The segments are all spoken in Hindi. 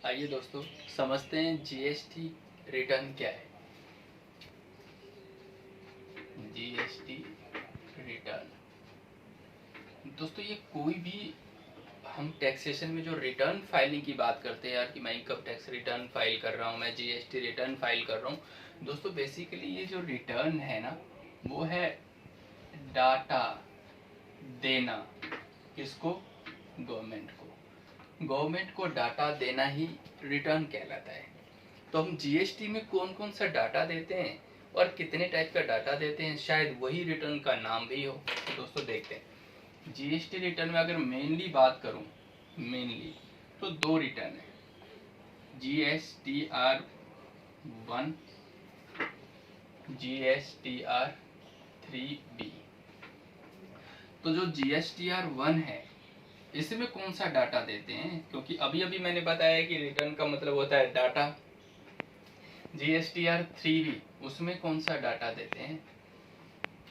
आइए दोस्तों समझते हैं जीएसटी रिटर्न क्या है। जीएसटी रिटर्न दोस्तों ये कोई भी हम टैक्सेशन में जो रिटर्न फाइलिंग की बात करते हैं यार कि मैं इनकम टैक्स रिटर्न फाइल कर रहा हूँ, मैं जीएसटी रिटर्न फाइल कर रहा हूँ। दोस्तों बेसिकली ये जो रिटर्न है ना वो है डाटा देना। किसको? गवर्नमेंट को डाटा देना ही रिटर्न कहलाता है। तो हम जीएसटी में कौन कौन सा डाटा देते हैं और कितने टाइप का डाटा देते हैं, शायद वही रिटर्न का नाम भी हो। तो दोस्तों देखते हैं जीएसटी रिटर्न में अगर मेनली बात करूं तो दो रिटर्न है, GSTR-1, GSTR-3B। तो जो GSTR-1 है इसमें कौन सा डाटा देते हैं, क्योंकि अभी अभी मैंने बताया कि रिटर्न का मतलब होता है डाटा। GSTR-3B उसमें कौन सा डाटा देते हैं,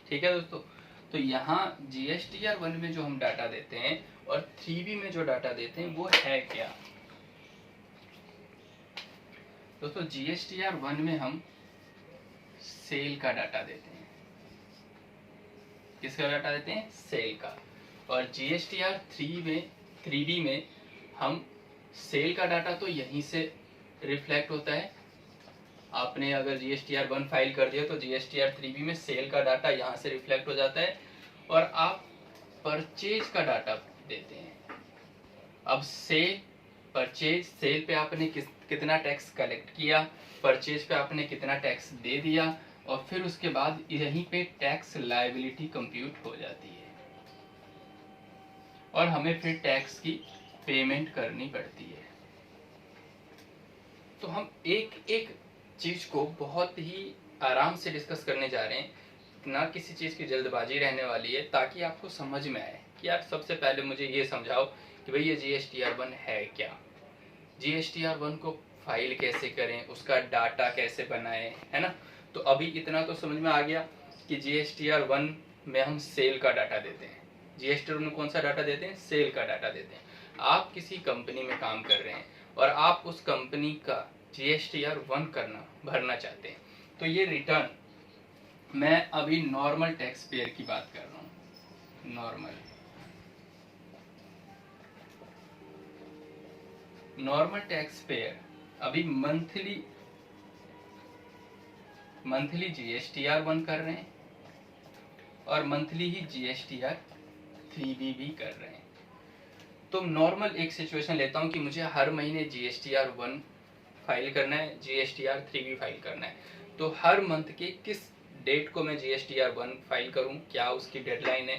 ठीक है दोस्तों। तो यहाँ GSTR-1 में जो हम डाटा देते हैं और 3B में जो डाटा देते हैं वो है क्या दोस्तों। GSTR-1 में हम सेल का डाटा देते हैं। किसका डाटा देते हैं? सेल का। और GSTR-3B में हम सेल का डाटा तो यहीं से रिफ्लेक्ट होता है। आपने अगर GSTR-1 फाइल कर दिया तो GSTR-3B में सेल का डाटा यहाँ से रिफ्लेक्ट हो जाता है और आप परचेज का डाटा देते हैं। अब सेल पे आपने कितना टैक्स कलेक्ट किया, परचेज पे आपने कितना टैक्स दे दिया और फिर उसके बाद यहीं पे टैक्स लायबिलिटी कंप्यूट हो जाती है और हमें फिर टैक्स की पेमेंट करनी पड़ती है। तो हम एक एक चीज को बहुत ही आराम से डिस्कस करने जा रहे हैं, ना किसी चीज की जल्दबाजी रहने वाली है, ताकि आपको समझ में आए कि यार सबसे पहले मुझे ये समझाओ कि भाई ये GSTR-1 है क्या, GSTR-1 को फाइल कैसे करें, उसका डाटा कैसे बनाएं, है ना। तो अभी इतना तो समझ में आ गया कि GSTR-1 में हम सेल का डाटा देते हैं। GSTR-1 में कौन सा डाटा देते हैं? सेल का डाटा देते हैं। आप किसी कंपनी में काम कर रहे हैं और आप उस कंपनी का GSTR-1 भरना चाहते हैं, तो ये रिटर्न, मैं अभी नॉर्मल टैक्स पेयर की बात कर रहा हूँ। नॉर्मल टैक्स पेयर अभी मंथली GSTR-1 कर रहे हैं और मंथली ही GSTR-3B भी कर रहे हैं। तो नॉर्मल एक सिचुएशन लेता हूँ कि मुझे हर महीने GSTR-1 फाइल करना है, GSTR-3B फाइल करना है। तो हर मंथ के किस डेट को मैं GSTR-1 फाइल करूं, क्या उसकी डेडलाइन है,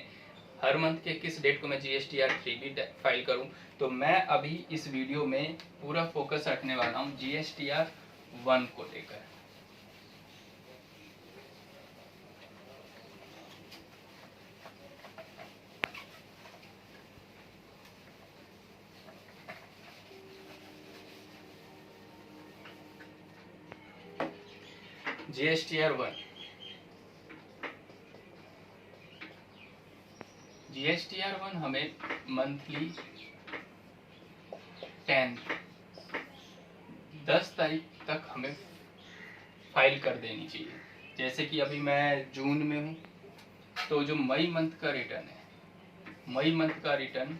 हर मंथ के किस डेट को मैं GSTR-3B फाइल करूं। तो मैं अभी इस वीडियो में पूरा फोकस रखने वाला हूं GSTR-1 को लेकर। GSTR-1 हमें मंथली 10 तारीख तक हमें फाइल कर देनी चाहिए। जैसे कि अभी मैं जून में हूँ, तो जो मई मंथ का रिटर्न है, मई मंथ का रिटर्न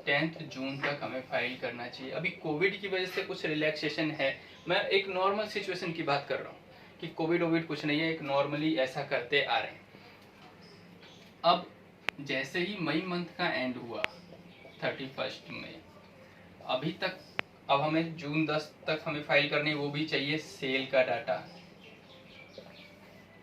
10 जून तक हमें फाइल करना चाहिए। अभी कोविड की वजह से कुछ रिलैक्सेशन है, मैं एक नॉर्मल सिचुएशन की बात कर रहा हूँ कि कोविड कुछ नहीं है, एक नॉर्मली ऐसा करते आ रहे हैं। अब जैसे ही मई मंथ का एंड हुआ 31 मई, अभी तक अब हमें जून 10 तक हमें फाइल करनी, वो भी चाहिए सेल का डाटा।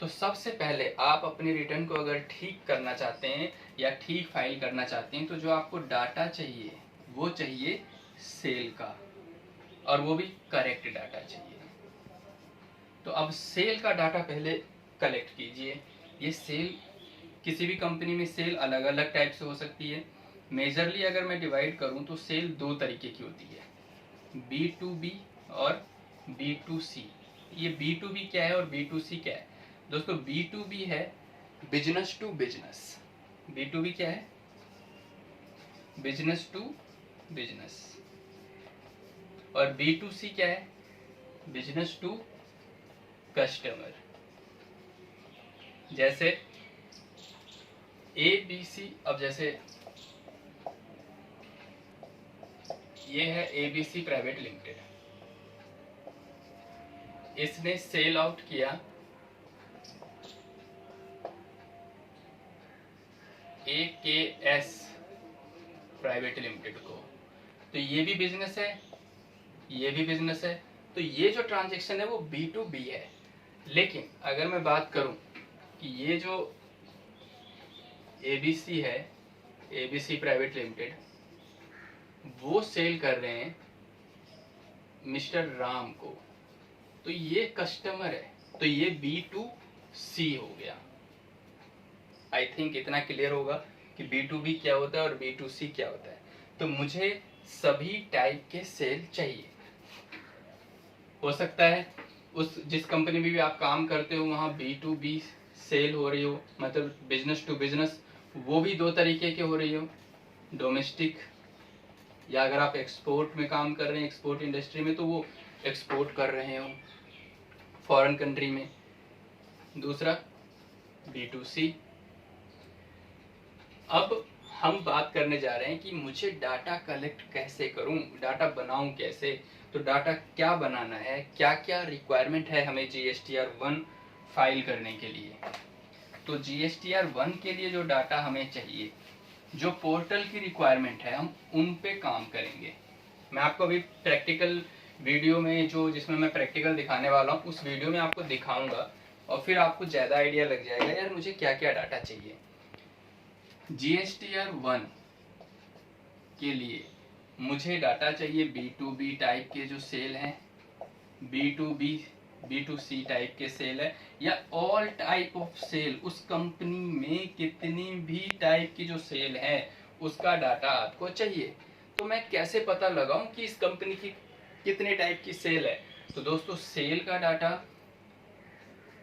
तो सबसे पहले आप अपने रिटर्न को अगर ठीक करना चाहते हैं या ठीक फाइल करना चाहते हैं, तो जो आपको डाटा चाहिए वो चाहिए सेल का, और वो भी करेक्ट डाटा चाहिए। तो अब सेल का डाटा पहले कलेक्ट कीजिए। ये सेल, किसी भी कंपनी में सेल अलग अलग टाइप से हो सकती है। मेजरली अगर मैं डिवाइड करूं तो सेल दो तरीके की होती है, B2B और B2C। ये B2B क्या है और B2C क्या है दोस्तों? B2B है बिजनेस टू बिजनेस। B2B क्या है? Business to business. और B2C क्या है? Business to customer. जैसे ABC, अब जैसे ये है ABC प्राइवेट लिमिटेड, इसने सेल आउट किया AKS प्राइवेट लिमिटेड को, तो ये भी बिजनेस है, ये भी बिजनेस है, तो ये जो ट्रांजैक्शन है वो B2B है। लेकिन अगर मैं बात करूं कि ये जो ABC है, ABC प्राइवेट लिमिटेड, वो सेल कर रहे हैं मिस्टर राम को, तो ये कस्टमर है, तो ये B2C हो गया। आई थिंक इतना क्लियर होगा कि B2B क्या होता है और B2C क्या होता है। तो मुझे सभी टाइप के सेल चाहिए। हो सकता है उस जिस कंपनी में भी आप काम करते हो वहाँ B2B सेल हो रही हो, मतलब बिजनेस टू बिजनेस, वो भी दो तरीके के हो रही हो, डोमेस्टिक, या अगर आप एक्सपोर्ट में काम कर रहे हैं, एक्सपोर्ट इंडस्ट्री में, तो वो एक्सपोर्ट कर रहे हो फॉरेन कंट्री में। दूसरा B2C। अब हम बात करने जा रहे हैं कि मुझे डाटा कलेक्ट कैसे करूं, डाटा बनाऊं कैसे, तो डाटा क्या बनाना है, क्या क्या रिक्वायरमेंट है हमें GSTR1 फाइल करने के लिए। तो GSTR1 के लिए जो डाटा हमें चाहिए, जो पोर्टल की रिक्वायरमेंट है, हम उन पे काम करेंगे। मैं आपको अभी प्रैक्टिकल वीडियो में, जो जिसमें मैं प्रैक्टिकल दिखाने वाला हूँ, उस वीडियो में आपको दिखाऊंगा और फिर आपको ज़्यादा आइडिया लग जाएगा यार मुझे क्या क्या डाटा चाहिए। GSTR1 के लिए मुझे डाटा चाहिए B2B टाइप के जो सेल हैं, B2B B2C टाइप के सेल है, या ऑल टाइप ऑफ सेल, उस कंपनी में कितनी भी टाइप की जो सेल है उसका डाटा आपको चाहिए। तो मैं कैसे पता लगाऊं कि इस कंपनी की कितने टाइप की सेल है? तो दोस्तों, सेल का डाटा,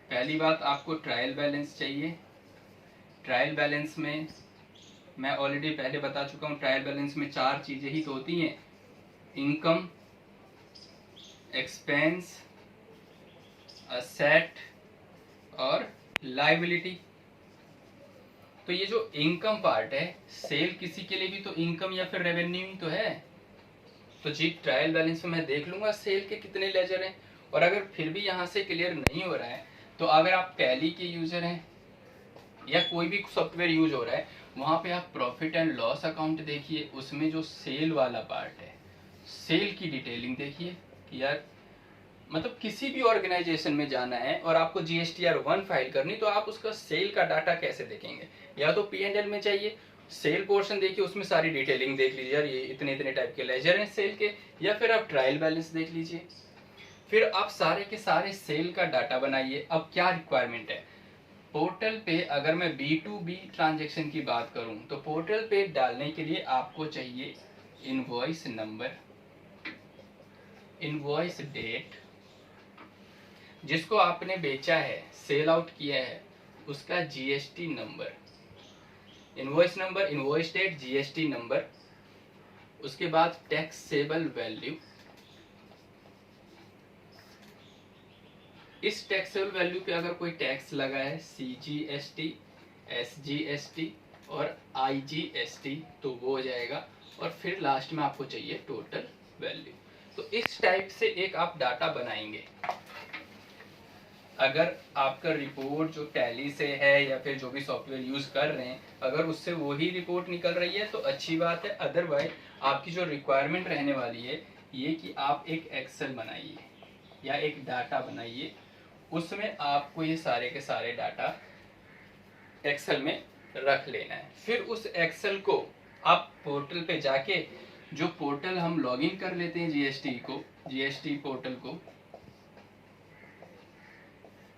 पहली बात आपको ट्रायल बैलेंस चाहिए। ट्रायल बैलेंस में मैं ऑलरेडी पहले बता चुका हूँ, ट्रायल बैलेंस में 4 चीजें ही तो होती हैं, इनकम, एक्सपेंस, असेट और लायबिलिटी। तो ये जो इनकम पार्ट है, सेल किसी के लिए भी तो इनकम या फिर रेवेन्यू ही तो है। तो जी ट्रायल बैलेंस में मैं देख लूंगा सेल के कितने लेजर हैं, और अगर फिर भी यहाँ से क्लियर नहीं हो रहा है, तो अगर आप टैली के यूजर हैं या कोई भी सॉफ्टवेयर यूज हो रहा है, वहाँ पे आप प्रॉफिट एंड लॉस अकाउंट देखिए, उसमें जो सेल वाला पार्ट है, सेल की डिटेलिंग देखिए कि यार, मतलब किसी भी ऑर्गेनाइजेशन में जाना है और आपको GSTR1 फाइल करनी, तो आप उसका सेल का डाटा कैसे देखेंगे? या तो P&L में चाहिए, सेल पोर्शन देखिए, उसमें सारी डिटेलिंग देख लीजिए, यार ये इतने इतने टाइप के लेजर हैं सेल के, या फिर आप ट्रायल बैलेंस देख लीजिए। फिर आप सारे के सारे सेल का डाटा बनाइए। अब क्या रिक्वायरमेंट है पोर्टल पे? अगर मैं B2B ट्रांजेक्शन की बात करूं, तो पोर्टल पे डालने के लिए आपको चाहिए इनवॉइस नंबर, इनवॉइस डेट, जिसको आपने बेचा है, सेल आउट किया है, उसका GST number, invoice number, invoice date, GST number. उसके बाद टैक्सेबल वैल्यू, इस टैक्सेबल वैल्यू पे अगर कोई टैक्स लगा है, CGST, SGST और IGST, तो वो हो जाएगा। और फिर लास्ट में आपको चाहिए टोटल वैल्यू। तो इस टाइप से एक आप डाटा बनाएंगे। अगर आपका रिपोर्ट जो टैली से है या फिर जो भी सॉफ्टवेयर यूज कर रहे हैं, अगर उससे वही रिपोर्ट निकल रही है तो अच्छी बात है। अदरवाइज आपकी जो रिक्वायरमेंट रहने वाली है ये कि आप एक एक्सेल बनाइए या एक डाटा बनाइए, उसमें आपको ये सारे के सारे डाटा एक्सेल में रख लेना है। फिर उस एक्सेल को आप पोर्टल पे जाके, जो पोर्टल हम लॉगिन कर लेते हैं GST पोर्टल को,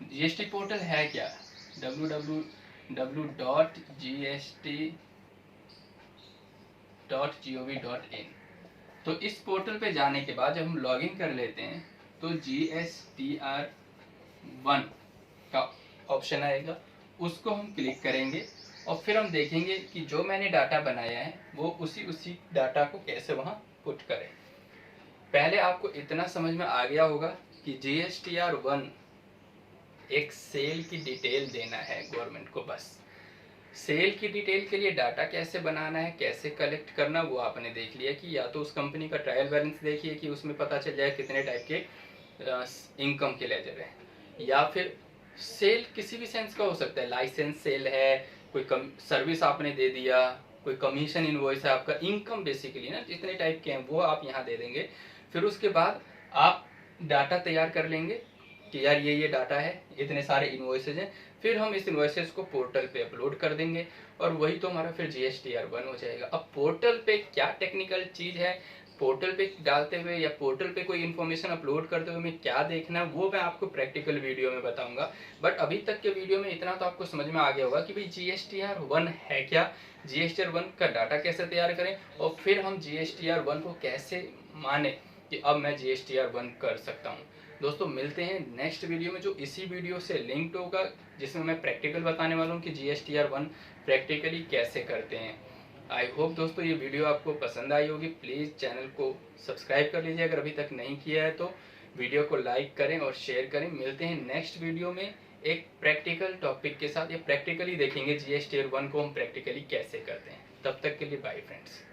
GST पोर्टल है क्या? www.gst.gov.in। तो इस पोर्टल पे जाने के बाद जब हम लॉगिन कर लेते हैं तो GSTR1 का ऑप्शन आएगा, उसको हम क्लिक करेंगे और फिर हम देखेंगे कि जो मैंने डाटा बनाया है वो उसी डाटा को कैसे वहाँ पुट करें। पहले आपको इतना समझ में आ गया होगा कि GSTR 1 एक सेल की डिटेल देना है गवर्नमेंट को। बस सेल की डिटेल के लिए डाटा कैसे बनाना है, कैसे कलेक्ट करना, वो आपने देख लिया कि या तो उस कंपनी का ट्रायल बैलेंस देखिए कि उसमें पता चल जाए कितने टाइप के इनकम के लेजर है, या फिर सेल किसी भी सेंस का हो सकता है, लाइसेंस सेल है, कोई सर्विस आपने दे दिया, कोई कमीशन इनवॉइस है, आपका इनकम बेसिकली ना जितने टाइप के हैं वो आप यहाँ दे देंगे। फिर उसके बाद आप डाटा तैयार कर लेंगे कि यार ये डाटा है, इतने सारे इनवॉइसेज हैं, फिर हम इस इनवॉइसेस को पोर्टल पे अपलोड कर देंगे और वही तो हमारा फिर GSTR 1 हो जाएगा। अब पोर्टल पे क्या टेक्निकल चीज है, पोर्टल पे डालते हुए या पोर्टल पे कोई इन्फॉर्मेशन अपलोड करते हुए हमें क्या देखना है, वो मैं आपको प्रैक्टिकल वीडियो में बताऊंगा। बट अभी तक के वीडियो में इतना तो आपको समझ में आ गया होगा कि भाई GSTR 1 है क्या, GSTR 1 का डाटा कैसे तैयार करें, और फिर हम GSTR 1 को कैसे माने कि अब मैं GSTR 1 कर सकता हूँ। दोस्तों मिलते हैं नेक्स्ट वीडियो में जो इसी वीडियो से लिंक्ड होगा, जिसमें मैं प्रैक्टिकल बताने वाला हूँ कि GSTR 1 प्रैक्टिकली कैसे करते हैं। आई होप दोस्तों ये वीडियो आपको पसंद आई होगी। प्लीज़ चैनल को सब्सक्राइब कर लीजिए अगर अभी तक नहीं किया है तो, वीडियो को लाइक करें और शेयर करें। मिलते हैं नेक्स्ट वीडियो में एक प्रैक्टिकल टॉपिक के साथ, या प्रैक्टिकली देखेंगे GSTR 1 को हम प्रैक्टिकली कैसे करते हैं। तब तक के लिए बाय फ्रेंड्स।